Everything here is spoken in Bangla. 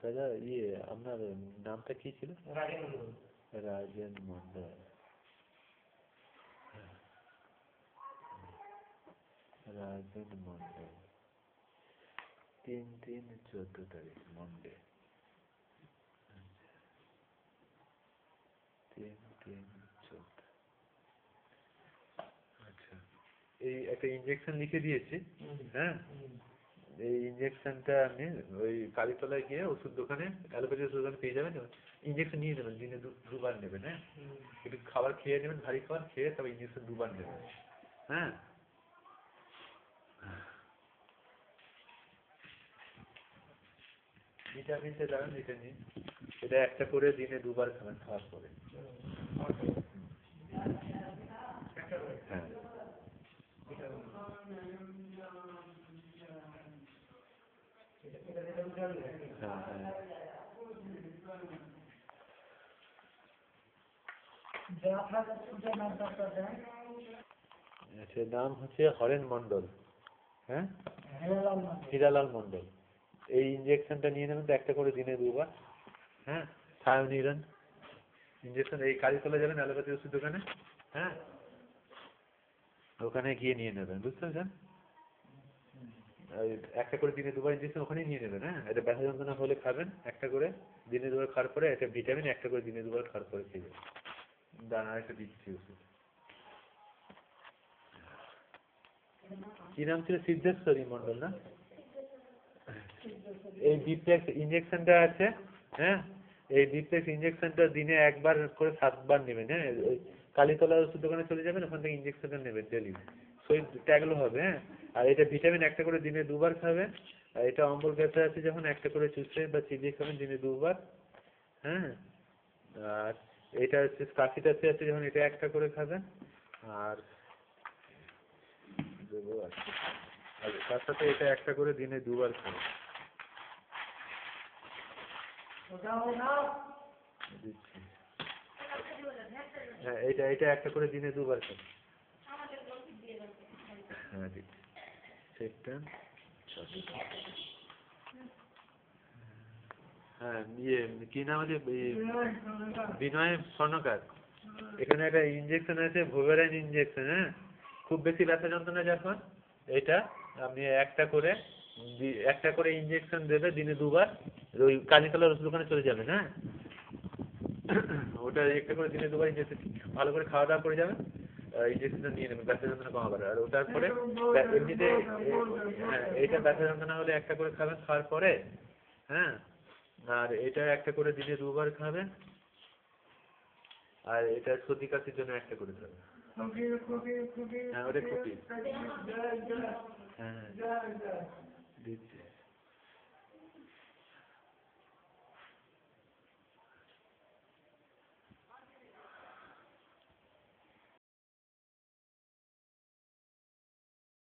দাদা আপনার নামটা কি ছিল? রাজেন মন্ডল। রাজেন মন্ডল 3/3/14 মন্ডে। 3/3/14। আচ্ছা, এই একটা ইঞ্জেকশন লিখে দিয়েছি। হ্যাঁ, এই ইঞ্জেকশনটা আপনি ওই কালীতলায় গিয়ে ওষুধ দোকানে, অ্যালোপ্যাথি ওষুধ দোকানে পেয়ে যাবেন। ইঞ্জেকশন নিয়ে নেবেন, দিনে দুবার নেবেন। হ্যাঁ, একটু খাবার খেয়ে নেবেন, ভারী খাবার খেয়ে তবে ইঞ্জেকশন 2বার নেবেন। হ্যাঁ, ভিটামিনটা যাবেন ভিটামিন, এটা একটা করে দিনে 2বার খাবেন খাওয়ার পরে। হ্যাঁ, হ্যাঁ, হ্যাঁ। সে নাম হচ্ছে হরেন মন্ডল। হ্যাঁ, হীরালাল মন্ডল। এই ইঞ্জেকশনটা নিয়ে নেবেন তো, একটা করে দিনে 2বার। হ্যাঁ, থায়োনিরন ইঞ্জেকশন, এই কালীতলা যাবেন অ্যালোপ্যাথি ওষুধ দোকানে। হ্যাঁ, ওখানে গিয়ে নিয়ে নেবেন, বুঝতে পেরেছেন? একটা করে দিনে 2বার ইঞ্জেকশন ওখানেই নিয়ে নেবেন। হ্যাঁ, এটা ব্যথা যন্ত্রণা হলে খাবেন একটা করে দিনে 2বার খাওয়ার পরে, এটা ভিটামিন একটা করে দিনে 2বার খাওয়ার পরে খেয়ে যাবেন। দানা একটা দিচ্ছি ওষুধ। কি নাম ছিল? সিদ্ধেশ্বরী মন্ডল না? এই বিপ্লেক্স ইঞ্জেকশনটা আছে। হ্যাঁ, এই বিপ্লেক্স ইঞ্জেকশনটা দিনে 1বার করে 7বার নেবেন। হ্যাঁ, ওই কালীতলা ওষুধ দোকানে চলে যাবেন, ওখান থেকে ইঞ্জেকশনটা নেবেন ডেলি, শরীর ট্যাগলো হবে। হ্যাঁ, আর এটা ভিটামিন একটা করে দিনে 2বার খাবেন। আর এটা অম্বল ব্যথা আছে যখন একটা করে চুষে বা চিবিয়ে খাবেন দিনে 2বার। হ্যাঁ, আর এটা হচ্ছে কাশি টাশি আছে যখন, এটা একটা করে খাবেন। আর দেবো আছে, আর তার সাথে এটা একটা করে দিনে 2বার খাবেন। দিচ্ছি। হ্যাঁ, এটা এটা একটা করে দিনে 2বার খাবেন। হ্যাঁ, দিচ্ছি। সেটা হ্যাঁ, কি নাম আছে? বিনয় স্বর্ণকার। এখানে একটা ইঞ্জেকশন আছে, ভোভেরাইন ইঞ্জেকশন। হ্যাঁ, খুব বেশি ব্যথা যন্ত্রণা যখন, এটা আপনি একটা করে ইঞ্জেকশন দেবে দিনে 2বার। ওই কালীতলার ওষুধ দোকানে চলে যাবেন। হ্যাঁ, ওটা একটা করে দিনে 2বার ইঞ্জেকশন, ভালো করে খাওয়া দাওয়া করে যাবেন। ইঞ্জেকশনটা নিয়ে নেবেন ব্যথা যন্ত্রণা কমাবার। আর ওটার পরে এমনিতে, হ্যাঁ, এইটা ব্যথা যন্ত্রণা হলে একটা করে খাবেন খাওয়ার পরে। হ্যাঁ, আর এটা একটা করে দিনে 2বার খাবেন। আর এটা সর্দি কাশির জন্য একটা করে খাবেন। হ্যাঁ, ওটা খুবই। হ্যাঁ, দিচ্ছি।